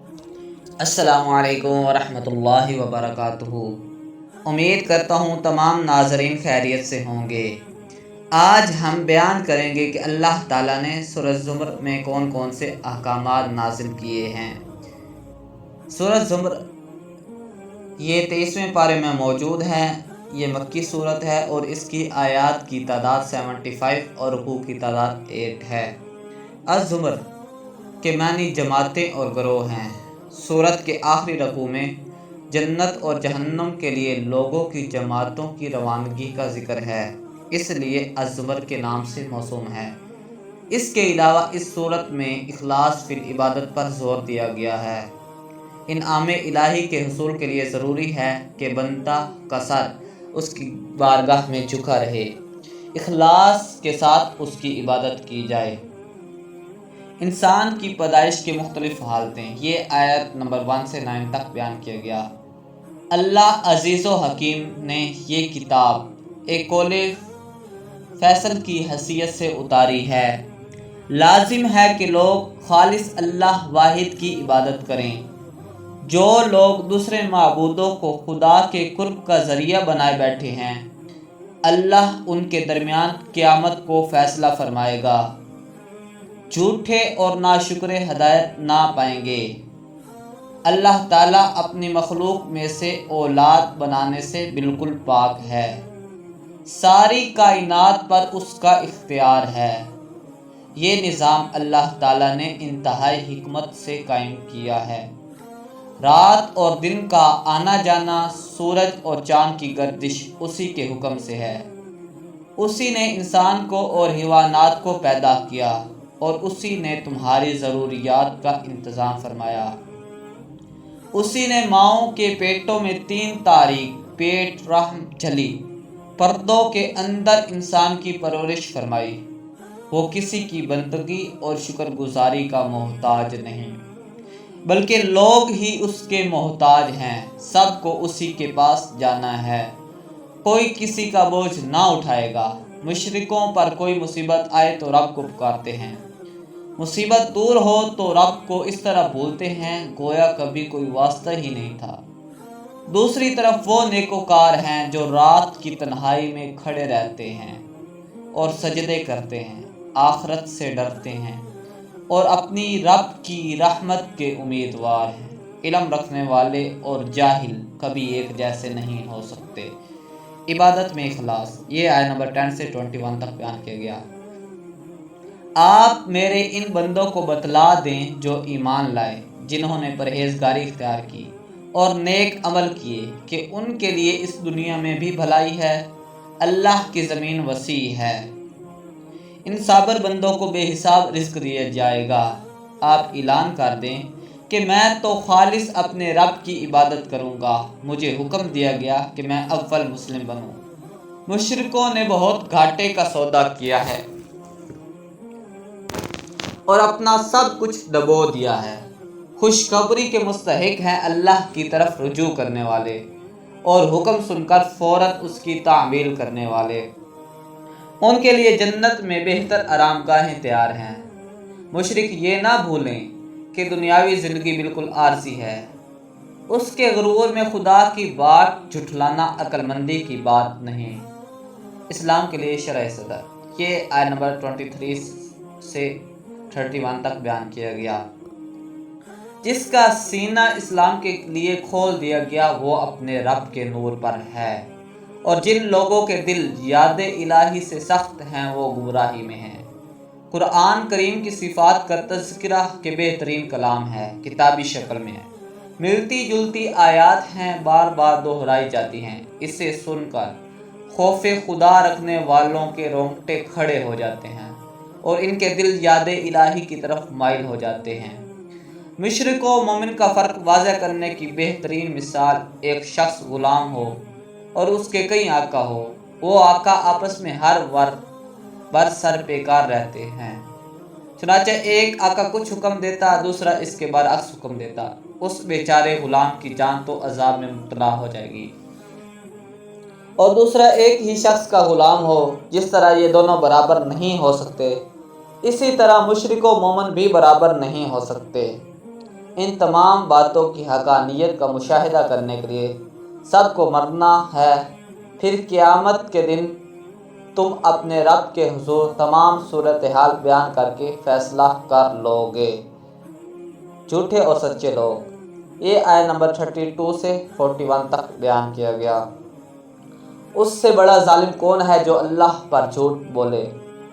السلام علیکم ورحمۃ اللہ وبرکاتہ۔ امید کرتا ہوں تمام ناظرین خیریت سے ہوں گے۔ آج ہم بیان کریں گے کہ اللہ تعالیٰ نے سورہ زمر میں کون کون سے احکامات نازل کیے ہیں۔ سورہ زمر یہ 23ویں پارے میں موجود ہے۔ یہ مکی صورت ہے اور اس کی آیات کی تعداد 75 اور رکوع کی تعداد 8 ہے۔ الزمر کے معنی جماعتیں اور گروہ ہیں۔ سورت کے آخری رکوع میں جنت اور جہنم کے لیے لوگوں کی جماعتوں کی روانگی کا ذکر ہے، اس لیے الزمر کے نام سے موسوم ہے۔ اس کے علاوہ اس سورت میں اخلاص فی العبادت پر زور دیا گیا ہے۔ انعام الہی کے حصول کے لیے ضروری ہے کہ بندہ کا سر اس کی بارگاہ میں جھکا رہے، اخلاص کے ساتھ اس کی عبادت کی جائے۔ انسان کی پیدائش کے مختلف حالتیں، یہ آیت نمبر 1 سے 9 تک بیان کیا گیا۔ اللہ عزیز و حکیم نے یہ کتاب ایک قول فیصل کی حیثیت سے اتاری ہے۔ لازم ہے کہ لوگ خالص اللہ واحد کی عبادت کریں۔ جو لوگ دوسرے معبودوں کو خدا کے قرب کا ذریعہ بنائے بیٹھے ہیں، اللہ ان کے درمیان قیامت کو فیصلہ فرمائے گا۔ جھوٹے اور ناشکر ہدایت نہ پائیں گے۔ اللہ تعالیٰ اپنی مخلوق میں سے اولاد بنانے سے بالکل پاک ہے۔ ساری کائنات پر اس کا اختیار ہے۔ یہ نظام اللہ تعالیٰ نے انتہائی حکمت سے قائم کیا ہے۔ رات اور دن کا آنا جانا، سورج اور چاند کی گردش اسی کے حکم سے ہے۔ اسی نے انسان کو اور حیوانات کو پیدا کیا اور اسی نے تمہاری ضروریات کا انتظام فرمایا۔ اسی نے ماؤں کے پیٹوں میں 3 تاریک پیٹ رحم جھلی پردوں کے اندر انسان کی پرورش فرمائی۔ وہ کسی کی بندگی اور شکر گزاری کا محتاج نہیں، بلکہ لوگ ہی اس کے محتاج ہیں۔ سب کو اسی کے پاس جانا ہے، کوئی کسی کا بوجھ نہ اٹھائے گا۔ مشرکوں پر کوئی مصیبت آئے تو رب کو پکارتے ہیں، مصیبت دور ہو تو رب کو اس طرح بولتے ہیں گویا کبھی کوئی واسطہ ہی نہیں تھا۔ دوسری طرف وہ نیکوکار ہیں جو رات کی تنہائی میں کھڑے رہتے ہیں اور سجدے کرتے ہیں، آخرت سے ڈرتے ہیں اور اپنی رب کی رحمت کے امیدوار ہیں۔ علم رکھنے والے اور جاہل کبھی ایک جیسے نہیں ہو سکتے۔ عبادت میں اخلاص، یہ آیت نمبر 10 سے 21 تک بیان کیا گیا۔ آپ میرے ان بندوں کو بتلا دیں جو ایمان لائے، جنہوں نے پرہیزگاری اختیار کی اور نیک عمل کیے، کہ ان کے لیے اس دنیا میں بھی بھلائی ہے، اللہ کی زمین وسیع ہے۔ ان صابر بندوں کو بے حساب رزق دیا جائے گا۔ آپ اعلان کر دیں کہ میں تو خالص اپنے رب کی عبادت کروں گا، مجھے حکم دیا گیا کہ میں اول مسلم بنوں۔ مشرکوں نے بہت گھاٹے کا سودا کیا ہے اور اپنا سب کچھ ڈبو دیا ہے۔ خوشخبری کے مستحق ہیں اللہ کی طرف رجوع کرنے والے اور حکم سن کر فوراً اس کی تعمیل کرنے والے۔ ان کے لیے جنت میں بہتر آرام گاہیں تیار ہیں۔ مشرک یہ نہ بھولیں کہ دنیاوی زندگی بالکل عارضی ہے۔ اس کے غرور میں خدا کی بات جھٹلانا عقل مندی کی بات نہیں۔ اسلام کے لیے شرح صدر، یہ آیت نمبر 23 سے 31 تک بیان کیا گیا۔ جس کا سینہ اسلام کے لیے کھول دیا گیا وہ اپنے رب کے نور پر ہے، اور جن لوگوں کے دل یاد الہی سے سخت ہیں وہ گمراہی میں ہیں۔ قرآن کریم کی صفات کا تذکرہ کے بہترین کلام ہے، کتابی شکل میں ہے، ملتی جلتی آیات ہیں، بار بار دہرائی جاتی ہیں۔ اسے سن کر خوف خدا رکھنے والوں کے رونگٹے کھڑے ہو جاتے ہیں اور ان کے دل یاد الہی کی طرف مائل ہو جاتے ہیں۔ مشرک و مومن کا فرق واضح کرنے کی بہترین مثال ایک شخص غلام ہو اور اس کے کئی آقا ہو۔ وہ آقا آپس میں ہر بر سر پیکار رہتے ہیں، چنانچہ ایک آقا کچھ حکم دیتا، دوسرا اس کے برعکس حکم دیتا، اس بیچارے غلام کی جان تو عذاب میں مبتلا ہو جائے گی۔ اور دوسرا ایک ہی شخص کا غلام ہو، جس طرح یہ دونوں برابر نہیں ہو سکتے، اسی طرح مشرک و مومن بھی برابر نہیں ہو سکتے۔ ان تمام باتوں کی حقانیت کا مشاہدہ کرنے کے لیے سب کو مرنا ہے، پھر قیامت کے دن تم اپنے رب کے حضور تمام صورتحال بیان کر کے فیصلہ کر لو گے۔ جھوٹے اور سچے لوگ، یہ آیت نمبر 32 سے 41 تک بیان کیا گیا۔ اس سے بڑا ظالم کون ہے جو اللہ پر جھوٹ بولے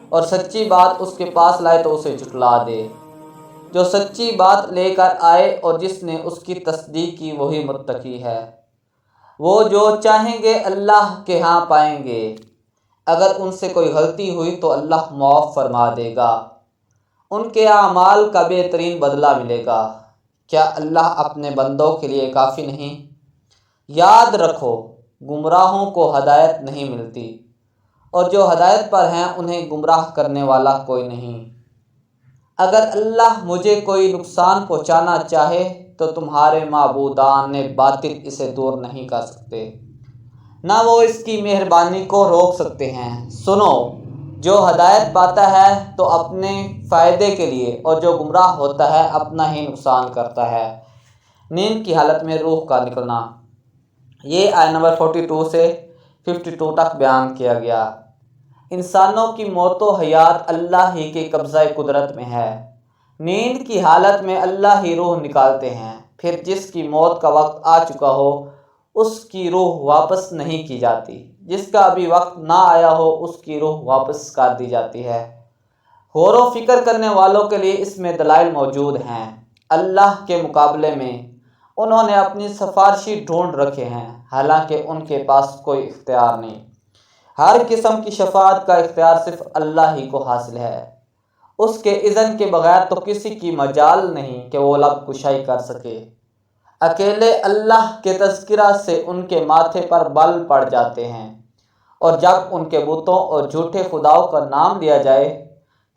اور سچی بات اس کے پاس لائے تو اسے جھٹلا دے۔ جو سچی بات لے کر آئے اور جس نے اس کی تصدیق کی وہی متقی ہے۔ وہ جو چاہیں گے اللہ کے ہاں پائیں گے، اگر ان سے کوئی غلطی ہوئی تو اللہ معاف فرما دے گا، ان کے اعمال کا بہترین بدلہ ملے گا۔ کیا اللہ اپنے بندوں کے لیے کافی نہیں؟ یاد رکھو، گمراہوں کو ہدایت نہیں ملتی، اور جو ہدایت پر ہیں انہیں گمراہ کرنے والا کوئی نہیں۔ اگر اللہ مجھے کوئی نقصان پہنچانا چاہے تو تمہارے معبودان باطل اسے دور نہیں کر سکتے، نہ وہ اس کی مہربانی کو روک سکتے ہیں۔ سنو، جو ہدایت پاتا ہے تو اپنے فائدے کے لیے، اور جو گمراہ ہوتا ہے اپنا ہی نقصان کرتا ہے۔ نیند کی حالت میں روح کا نکلنا، یہ آیت نمبر 42 سے 52 تک بیان کیا گیا۔ انسانوں کی موت و حیات اللہ ہی کے قبضہ قدرت میں ہے۔ نیند کی حالت میں اللہ ہی روح نکالتے ہیں، پھر جس کی موت کا وقت آ چکا ہو اس کی روح واپس نہیں کی جاتی، جس کا ابھی وقت نہ آیا ہو اس کی روح واپس کر دی جاتی ہے۔ غور و فکر کرنے والوں کے لیے اس میں دلائل موجود ہیں۔ اللہ کے مقابلے میں انہوں نے اپنی سفارشی ڈھونڈ رکھے ہیں، حالانکہ ان کے پاس کوئی اختیار نہیں۔ ہر قسم کی شفاعت کا اختیار صرف اللہ ہی کو حاصل ہے۔ اس کے اذن کے بغیر تو کسی کی مجال نہیں کہ وہ لب کشائی کر سکے۔ اکیلے اللہ کے تذکرہ سے ان کے ماتھے پر بل پڑ جاتے ہیں، اور جب ان کے بتوں اور جھوٹے خداؤں کا نام لیا جائے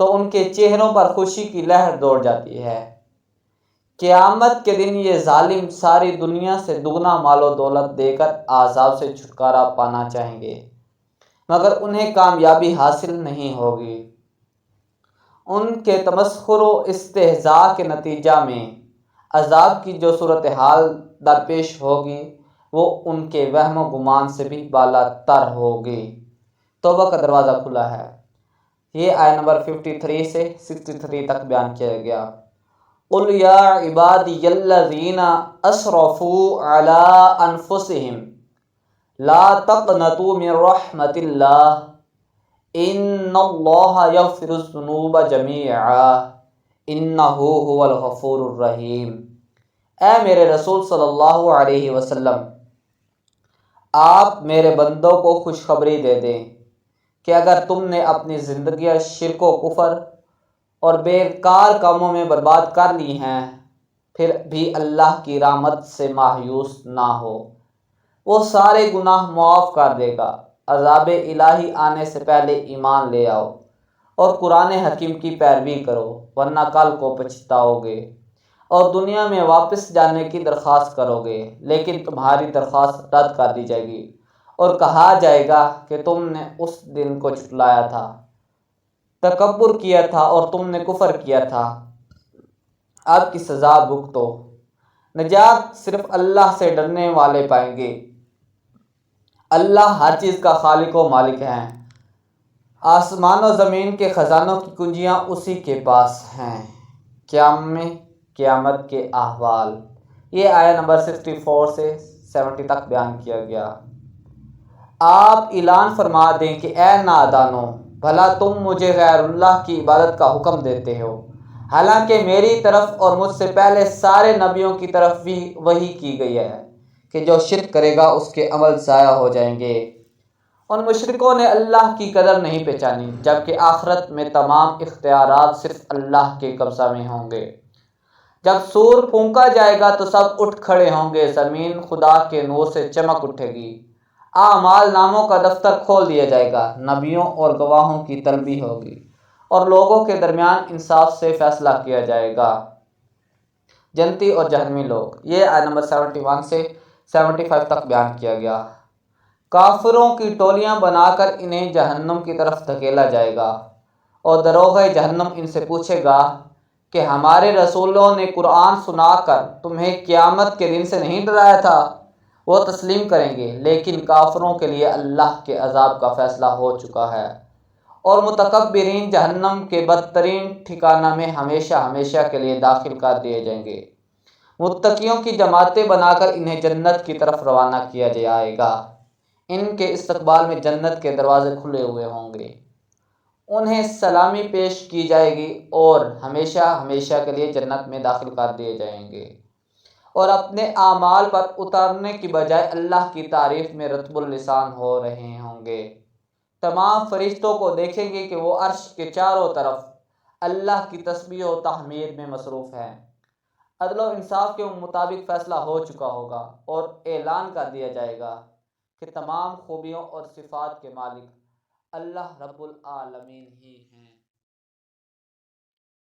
تو ان کے چہروں پر خوشی کی لہر دوڑ جاتی ہے۔ قیامت کے دن یہ ظالم ساری دنیا سے دگنا مال و دولت دے کر عذاب سے چھٹکارا پانا چاہیں گے، مگر انہیں کامیابی حاصل نہیں ہوگی۔ ان کے تمسخر و استہزاء کے نتیجہ میں عذاب کی جو صورتحال درپیش ہوگی وہ ان کے وہم و گمان سے بھی بالا تر ہوگی۔ توبہ کا دروازہ کھلا ہے، یہ آیت نمبر 53 سے 63 تک بیان کیا گیا۔ قُلْ يَا عِبَادِيَ الَّذِينَ أَسْرَفُوا عَلَىٰ أَنفُسِهِمْ لَا تَقْنَطُوا مِن رَحْمَةِ اللَّهِ إِنَّ اللَّهَ يَغْفِرُ الذُّنُوبَ جَمِيعًا إِنَّهُ هُوَ الْغَفُورُ الرَّحِيمُ۔ اے میرے رسول صلی اللہ علیہ وسلم، آپ میرے بندوں کو خوشخبری دے دیں کہ اگر تم نے اپنی زندگیاں شرک و کفر اور بیکار کاموں میں برباد کر لی ہیں، پھر بھی اللہ کی رحمت سے مایوس نہ ہو، وہ سارے گناہ معاف کر دے گا۔ عذاب الہی آنے سے پہلے ایمان لے آؤ اور قرآن حکیم کی پیروی کرو، ورنہ کل کو پچھتاؤ گے اور دنیا میں واپس جانے کی درخواست کرو گے، لیکن تمہاری درخواست رد کر دی جائے گی اور کہا جائے گا کہ تم نے اس دن کو جھٹلایا تھا، تکبر کیا تھا اور تم نے کفر کیا تھا، اب کی سزا بھگتو۔ نجات صرف اللہ سے ڈرنے والے پائیں گے۔ اللہ ہر چیز کا خالق و مالک ہے، آسمان و زمین کے خزانوں کی کنجیاں اسی کے پاس ہیں۔ قیامت کے احوال، یہ آیت نمبر 64 سے 70 تک بیان کیا گیا۔ آپ اعلان فرما دیں کہ اے نادانو، بھلا تم مجھے غیر اللہ کی عبادت کا حکم دیتے ہو، حالانکہ میری طرف اور مجھ سے پہلے سارے نبیوں کی طرف بھی وحی کی گئی ہے کہ جو شرک کرے گا اس کے عمل ضائع ہو جائیں گے۔ ان مشرکوں نے اللہ کی قدر نہیں پہچانی، جبکہ آخرت میں تمام اختیارات صرف اللہ کے قبضہ میں ہوں گے۔ جب سور پھونکا جائے گا تو سب اٹھ کھڑے ہوں گے، زمین خدا کے نور سے چمک اٹھے گی، اعمال ناموں کا دفتر کھول دیا جائے گا، نبیوں اور گواہوں کی طلبی ہوگی اور لوگوں کے درمیان انصاف سے فیصلہ کیا جائے گا۔ جنتی اور جہنمی لوگ، یہ آیت نمبر 71 سے 75 تک بیان کیا گیا۔ کافروں کی ٹولیاں بنا کر انہیں جہنم کی طرف دھکیلا جائے گا، اور دروغہ جہنم ان سے پوچھے گا کہ ہمارے رسولوں نے قرآن سنا کر تمہیں قیامت کے دن سے نہیں ڈرایا تھا؟ وہ تسلیم کریں گے، لیکن کافروں کے لیے اللہ کے عذاب کا فیصلہ ہو چکا ہے، اور متکبرین جہنم کے بدترین ٹھکانہ میں ہمیشہ ہمیشہ کے لیے داخل کر دیے جائیں گے۔ متقیوں کی جماعتیں بنا کر انہیں جنت کی طرف روانہ کیا جائے گا۔ ان کے استقبال میں جنت کے دروازے کھلے ہوئے ہوں گے، انہیں سلامی پیش کی جائے گی اور ہمیشہ ہمیشہ کے لیے جنت میں داخل کر دیے جائیں گے، اور اپنے اعمال پر اتارنے کی بجائے اللہ کی تعریف میں رطب اللسان ہو رہے ہوں گے۔ تمام فرشتوں کو دیکھیں گے کہ وہ عرش کے چاروں طرف اللہ کی تسبیح و تحمید میں مصروف ہیں۔ عدل و انصاف کے مطابق فیصلہ ہو چکا ہوگا، اور اعلان کر دیا جائے گا کہ تمام خوبیوں اور صفات کے مالک اللہ رب العالمین ہی ہیں۔